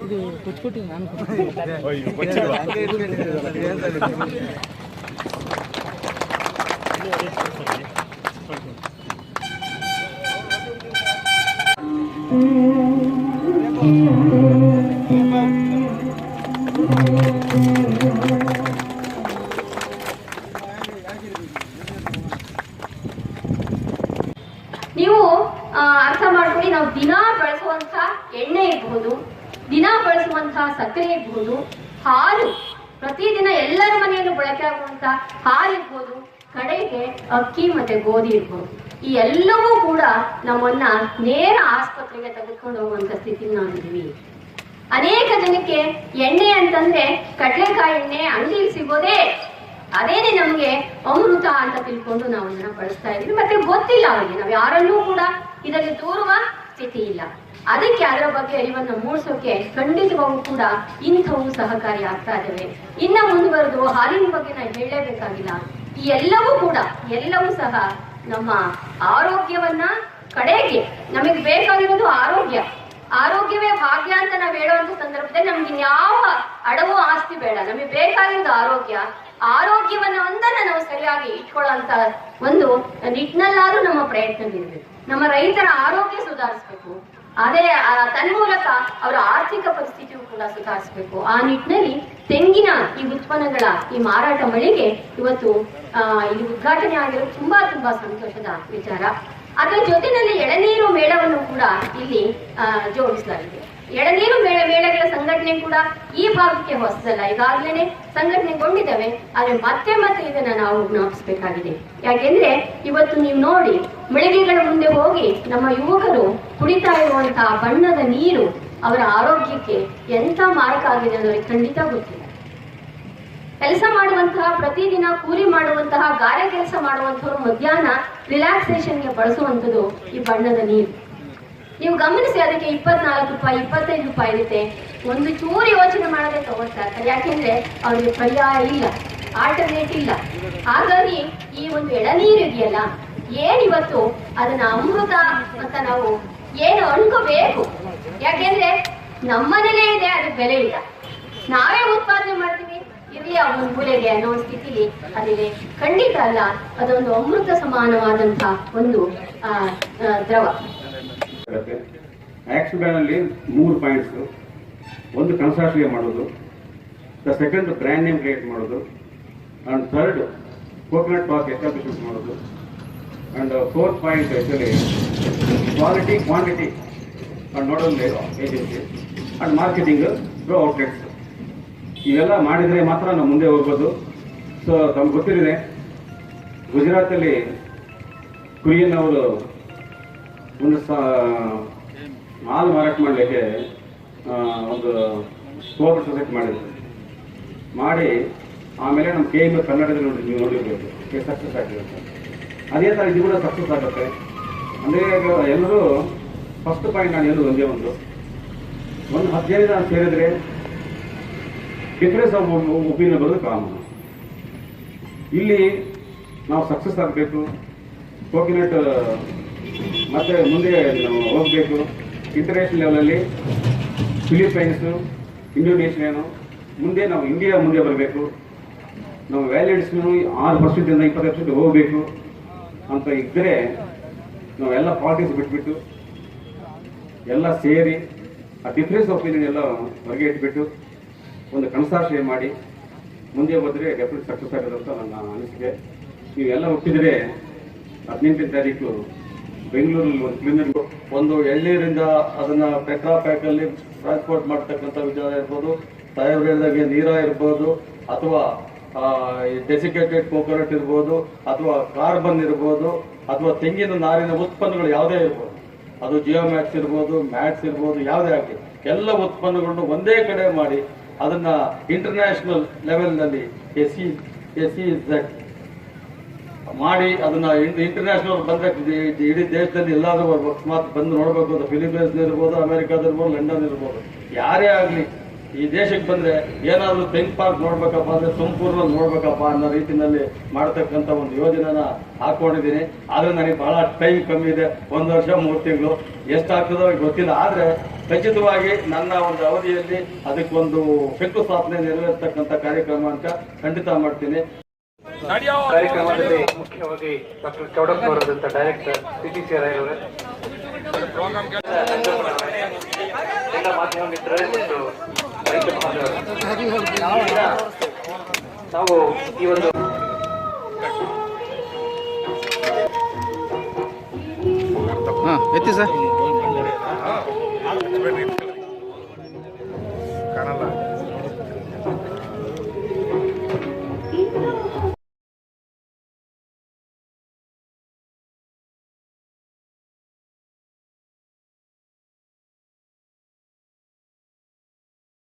ಇದು ಕುಚ್ಕುಟ್ಟಿ ನಾನು ನೀವು ಅರ್ಥ ಮಾಡ್ಕೊಳ್ಳಿ. ನಾವು ದಿನಾ ಬಳಸುವಂತ ಎಣ್ಣೆ ಇರಬಹುದು, ದಿನ ಬಳಸುವಂತಹ ಸಕ್ಕರೆ ಇರ್ಬೋದು, ಹಾಲು ಪ್ರತಿದಿನ ಎಲ್ಲರ ಮನೆಯಲ್ಲೂ ಬಳಕೆ ಆಗುವಂತ ಹಾಲು ಇರ್ಬೋದು, ಕಡೆಗೆ ಅಕ್ಕಿ ಮತ್ತೆ ಗೋಧಿ ಇರ್ಬೋದು. ಈ ಎಲ್ಲವೂ ಕೂಡ ನಮ್ಮನ್ನ ನೇರ ಆಸ್ಪತ್ರೆಗೆ ತೆಗೆದುಕೊಂಡು ಹೋಗುವಂತ ಸ್ಥಿತಿ ನಾವಿದ್ದೀವಿ. ಅನೇಕ ಜನಕ್ಕೆ ಎಣ್ಣೆ ಅಂತಂದ್ರೆ ಕಡಲೆಕಾಯಿ ಎಣ್ಣೆ ಅಂಗಡಿಯಲ್ಲಿ ಸಿಗೋದೇ ಅದೇನೆ ನಮ್ಗೆ ಅಮೃತ ಅಂತ ತಿಳ್ಕೊಂಡು ನಾವು ಅದನ್ನ ಬಳಸ್ತಾ ಇದೀವಿ. ಮತ್ತೆ ಗೊತ್ತಿಲ್ಲ ಅವರಿಗೆ, ನಾವು ಯಾರಲ್ಲೂ ಕೂಡ ಇದರಲ್ಲಿ ತೋರುವ ಸ್ಥಿತಿ ಇಲ್ಲ. ಅದಕ್ಕೆ ಅದರ ಬಗ್ಗೆ ಅರಿವನ್ನು ಮೂಡಿಸೋಕೆ ಖಂಡಿತವಾಗೂ ಕೂಡ ಇಂಥವು ಸಹಕಾರಿ ಆಗ್ತಾ ಇದ್ದಾವೆ. ಇನ್ನ ಮುಂದುವರೆದು ಹಾಲಿನ ಬಗ್ಗೆ ನಾವು ಹೇಳಲೇಬೇಕಾಗಿಲ್ಲ. ಈ ಎಲ್ಲವೂ ಸಹ ನಮ್ಮ ಆರೋಗ್ಯವನ್ನ ಕಡೆಗೆ ನಮಗೆ ಬೇಕಾಗಿರೋದು ಆರೋಗ್ಯವೇ ಭಾಗ್ಯ ಅಂತ ನಾವು ಹೇಳುವಂತ ಸಂದರ್ಭದಲ್ಲಿ ನಮ್ಗೆ ಇನ್ಯಾವ ಅಡವು ಆಸ್ತಿ ಬೇಡ. ನಮಗೆ ಬೇಕಾಗಿರೋದು ಆರೋಗ್ಯವನ್ನ ಒಂದನ್ನ ನಾವು ಸರಿಯಾಗಿ ಇಟ್ಕೊಳ್ಳೋಂತ ಒಂದು ನಿಟ್ಟಿನಲ್ಲಾದ್ರೂ ನಮ್ಮ ಪ್ರಯತ್ನ ಇರಬೇಕು. ನಮ್ಮ ರೈತರ ಆರೋಗ್ಯ ಸುಧಾರಿಸ್ಬೇಕು, ಅದೇ ತನ್ಮೂಲಕ ಅವರ ಆರ್ಥಿಕ ಪರಿಸ್ಥಿತಿಯು ಕೂಡ ಸುಧಾರಿಸಬೇಕು. ಆ ನಿಟ್ಟಿನಲ್ಲಿ ತೆಂಗಿನ ಈ ಉತ್ಪನ್ನಗಳ ಈ ಮಾರಾಟ ಮಳಿಗೆ ಇವತ್ತು ಇಲ್ಲಿ ಉದ್ಘಾಟನೆ ಆಗಿರೋದು ತುಂಬಾ ಸಂತೋಷದ ವಿಚಾರ. ಅದರ ಜೊತೆಯಲ್ಲಿ ಎಳನೀರು ಮೇಳವನ್ನು ಕೂಡ ಇಲ್ಲಿ ಜೋಡಿಸಲಾಗಿದೆ. ಎಳನೀರು ಮೇಳಗಳ ಸಂಘಟನೆ ಕೂಡ ಈ ಭಾಗಕ್ಕೆ ಹೊಸದಲ್ಲ, ಈಗಾಗಲೇ ಸಂಘಟನೆಗೊಂಡಿದ್ದಾವೆ. ಆದ್ರೆ ಮತ್ತೆ ಇದನ್ನ ನಾವು ಜ್ಞಾಪಿಸಬೇಕಾಗಿದೆ. ಯಾಕೆಂದ್ರೆ ಇವತ್ತು ನೀವು ನೋಡಿ, ಮಳಿಗೆಗಳ ಮುಂದೆ ಹೋಗಿ ನಮ್ಮ ಯುವಕರು ಕುಡಿತಾ ಇರುವಂತಹ ಬಣ್ಣದ ನೀರು ಅವರ ಆರೋಗ್ಯಕ್ಕೆ ಎಂತ ಮಾರಕ ಆಗಿದೆ ಅನ್ನೋರಿಗೆ ಖಂಡಿತ ಗೊತ್ತಿಲ್ಲ. ಕೆಲಸ ಮಾಡುವಂತಹ, ಪ್ರತಿದಿನ ಕೂಲಿ ಮಾಡುವಂತಹ, ಗಾರೆ ಕೆಲಸ ಮಾಡುವಂತವರು ಮಧ್ಯಾಹ್ನ ರಿಲ್ಯಾಕ್ಸೇಷನ್ಗೆ ಬಳಸುವಂಥದ್ದು ಈ ಬಣ್ಣದ ನೀರು. ನೀವು ಗಮನಿಸಿ, ಅದಕ್ಕೆ 24 ರೂಪಾಯಿ 25 ರೂಪಾಯಿ ಇರುತ್ತೆ. ಒಂದು ಚೂರು ಯೋಚನೆ ಮಾಡದೆ ತಗೋತಾ ಇರ್ತಾರೆ. ಯಾಕೆಂದ್ರೆ ಅವ್ರಿಗೆ ಪರ್ಯಾಯ ಇಲ್ಲ, ಆಲ್ಟರ್ನೇಟ್ ಇಲ್ಲ. ಹಾಗಾಗಿ ಈ ಒಂದು ಎಳನೀರು ಇದೆಯಲ್ಲ, ಏನಿವತ್ತು ಅದನ್ನ ಅಮೃತ ಅಂತ ನಾವು ಏನು ಅನ್ಕೋಬೇಕು. ಯಾಕೆಂದ್ರೆ ನಮ್ಮನೇಲೇ ಇದೆ, ಅದಕ್ಕೆ ಬೆಲೆ ಇಲ್ಲ. ನಾವೇ ಉತ್ಪಾದನೆ ಮಾಡ್ತೀವಿ, ಇರ್ಲಿ ಆ ಒಂದು ಮೂಲೆಗೆ ಅನ್ನೋ ಸ್ಥಿತಿಲಿ ಅದಿದೆ. ಖಂಡಿತ ಅಲ್ಲ, ಅದೊಂದು ಅಮೃತ ಸಮಾನವಾದಂತಹ ಒಂದು ದ್ರವ. ಆಕ್ಷನ್ ಪ್ಲಾನ್ ಅಲ್ಲಿ 3 ಪಾಯಿಂಟ್ಸ್. ಒಂದು ಕನ್ಸಾರ್ಟಿಯಂ ಮಾಡೋದು, ಸೆಕೆಂಡ್ ಬ್ರ್ಯಾಂಡ್ ನೇಮ್ ಕ್ರಿಯೇಟ್ ಮಾಡೋದು, and third coconut park establishment ಮಾಡೋದು, and 4th point actually quality quantity and nodal agency and marketing through outlets. ಇವೆಲ್ಲ ಮಾಡಿದರೆ ಮಾತ್ರ ನಾವು ಮುಂದೆ ಹೋಗ್ಬೋದು. ಸೊ ತಮ್ಗೆ ಗೊತ್ತಿದೆ, ಗುಜರಾತಲ್ಲಿ ಕುರಿಯನ್ ಅವರು ಒಂದು ಹಾಲು ಮಾರಾಟ ಮಾಡಲಿಕ್ಕೆ ಒಂದು ಕೋಆಪರೇಟಿವ್ ಸೊಸೈಟಿ ಮಾಡಿ ಆಮೇಲೆ ನಮ್ಮ KM ಕನ್ನಡದಲ್ಲಿ ನೀವು ನೋಡಿರ್ಬೇಕು, ಸಕ್ಸಸ್ ಆಗಿರುತ್ತೆ. ಅದೇ ಥರ ಇದು ಕೂಡ ಸಕ್ಸಸ್ ಆಗುತ್ತೆ. ಅಂದರೆ ಎಲ್ಲರೂ ಫಸ್ಟ್ ಪಾಯಿಂಟ್ ನಾನು ಹೇಳೋದು ಒಂದೇ ಒಂದು 15 ಜನ ಸೇರಿದ್ರೆ ಡಿಫರೆನ್ಸ್ ಆಫ್ ಒಪಿನಿಯನ್ ಬರೋದು ಕಾಮನ್. ಇಲ್ಲಿ ನಾವು ಸಕ್ಸಸ್ ಆಗಬೇಕು, ಕೋಕೋನಟ್ ಮತ್ತೆ ಮುಂದೆ ನಾವು ಹೋಗಬೇಕು. ಇಂಟರ್ನ್ಯಾಷನಲ್ ಲೆವೆಲಲ್ಲಿ ಫಿಲಿಪೈನ್ಸು, ಇಂಡೋನೇಷಿಯಾನು, ಮುಂದೆ ನಾವು ಇಂಡಿಯಾ ಮುಂದೆ ಬರಬೇಕು. ನಾವು ವ್ಯಾಲಿಡ್ಸ್ನು 6% 20% ಹೋಗಬೇಕು ಅಂತ ಇದ್ದರೆ ನಾವೆಲ್ಲ ಪಾರ್ಟೀಸ್ ಬಿಟ್ಬಿಟ್ಟು ಎಲ್ಲ ಸೇರಿ ಆ ಡಿಫರೆನ್ಸ್ ಒಪಿನಿಯನ್ ಎಲ್ಲ ಹೊರಗೆ ಇಟ್ಬಿಟ್ಟು ಒಂದು ಕನ್ಸಾರ್ಟಿಯಂ ಮಾಡಿ ಮುಂದೆ ಹೋದರೆ ಡೆಫಿನೆಟ್ ಸಕ್ಸಸ್ ಆಗೋದು ಅಂತ ನನ್ನ ಅನಿಸಿಕೆ. ನೀವೆಲ್ಲ ಒಪ್ಪಿದರೆ 18ನೇ ತಾರೀಕು ಬೆಂಗಳೂರಲ್ಲಿ ಒಂದು ಕ್ಲೀನರ್ ಒಂದು ಎಳ್ನೀರಿಂದ ಅದನ್ನ ಪೆಟ್ರಾ ಪ್ಯಾಕಲ್ಲಿ ಟ್ರಾನ್ಸ್ಪೋರ್ಟ್ ಮಾಡ್ತಕ್ಕಂಥ ವಿಚಾರ ಇರ್ಬೋದು, ತಯಾರಿದಾಗೆ ನೀರ ಇರ್ಬೋದು, ಅಥವಾ ಡೆಸಿಕೇಟೆಡ್ ಕೋಕೋನಟ್ ಇರ್ಬೋದು, ಅಥವಾ ಕಾರ್ಬನ್ ಇರ್ಬೋದು, ಅಥವಾ ತೆಂಗಿನ ನಾರಿನ ಉತ್ಪನ್ನಗಳು ಯಾವುದೇ ಇರ್ಬೋದು, ಅದು ಜಿಯೋಮ್ಯಾಕ್ಸ್ ಇರ್ಬೋದು, ಮ್ಯಾಟ್ಸ್ ಇರ್ಬೋದು, ಯಾವುದೇ ಆಗಲಿ ಎಲ್ಲ ಉತ್ಪನ್ನಗಳನ್ನು ಒಂದೇ ಕಡೆ ಮಾಡಿ ಅದನ್ನ ಇಂಟರ್ನ್ಯಾಷನಲ್ ಲೆವೆಲ್ನಲ್ಲಿ SEZ ಮಾಡಿ ಅದನ್ನ ಇಂಟರ್ನ್ಯಾಷನಲ್ ಬಂದ್ರೆ ಇಡೀ ದೇಶದಲ್ಲಿ ಎಲ್ಲಾದ್ರೂ ಅಕಸ್ಮಾತ್ ಬಂದು ನೋಡ್ಬೇಕು ಅಂತ ಫಿಲಿಪೈನ್ಸ್ ಇರ್ಬೋದು, ಅಮೆರಿಕಾದ ಇರ್ಬೋದು, ಲಂಡನ್ ಇರ್ಬೋದು, ಯಾರೇ ಆಗಲಿ ಈ ದೇಶಕ್ಕೆ ಬಂದರೆ ಏನಾದರೂ ಥಿಂಕ್ ಪಾರ್ಕ್ ನೋಡ್ಬೇಕಪ್ಪ ಅಂದರೆ ತುಮಕೂರಲ್ಲಿ ನೋಡ್ಬೇಕಪ್ಪ ಅನ್ನೋ ರೀತಿಯಲ್ಲಿ ಮಾಡ್ತಕ್ಕಂಥ ಒಂದು ಯೋಜನೆನ ಹಾಕೊಂಡಿದ್ದೀನಿ. ಆದರೆ ನನಗೆ ಬಹಳ ಟೈಮ್ ಕಮ್ಮಿ ಇದೆ, 1 ವರ್ಷ 3 ತಿಂಗಳು ಎಷ್ಟಾಗ್ತದೋ ಗೊತ್ತಿಲ್ಲ. ಆದರೆ ಖಚಿತವಾಗಿ ನನ್ನ ಒಂದು ಅವಧಿಯಲ್ಲಿ ಅದಕ್ಕೊಂದು ಶಂಕುಸ್ಥಾಪನೆ ನೆರವೇರ್ತಕ್ಕಂಥ ಕಾರ್ಯಕ್ರಮ ಅಂತ ಖಂಡಿತ ಮಾಡ್ತೀನಿ. ಕಾರ್ಯಕ್ರಮದಲ್ಲಿ ಮುಖ್ಯವಾಗಿ ಡಾಕ್ಟರ್ ಚೌಡಪ್ಪ ಅವರಾದಂಥ ಡೈರೆಕ್ಟರ್ CTC ರಾಯರವರೇ, ಎಲ್ಲ ಮಾಧ್ಯಮ ಮಿತ್ರರೇ ಮತ್ತು ರೈತ ಬಾಂಧವರೇ, ನಾವು ಈ ಒಂದು ಹಾಂ ಎತ್ತಿ ಸರ್.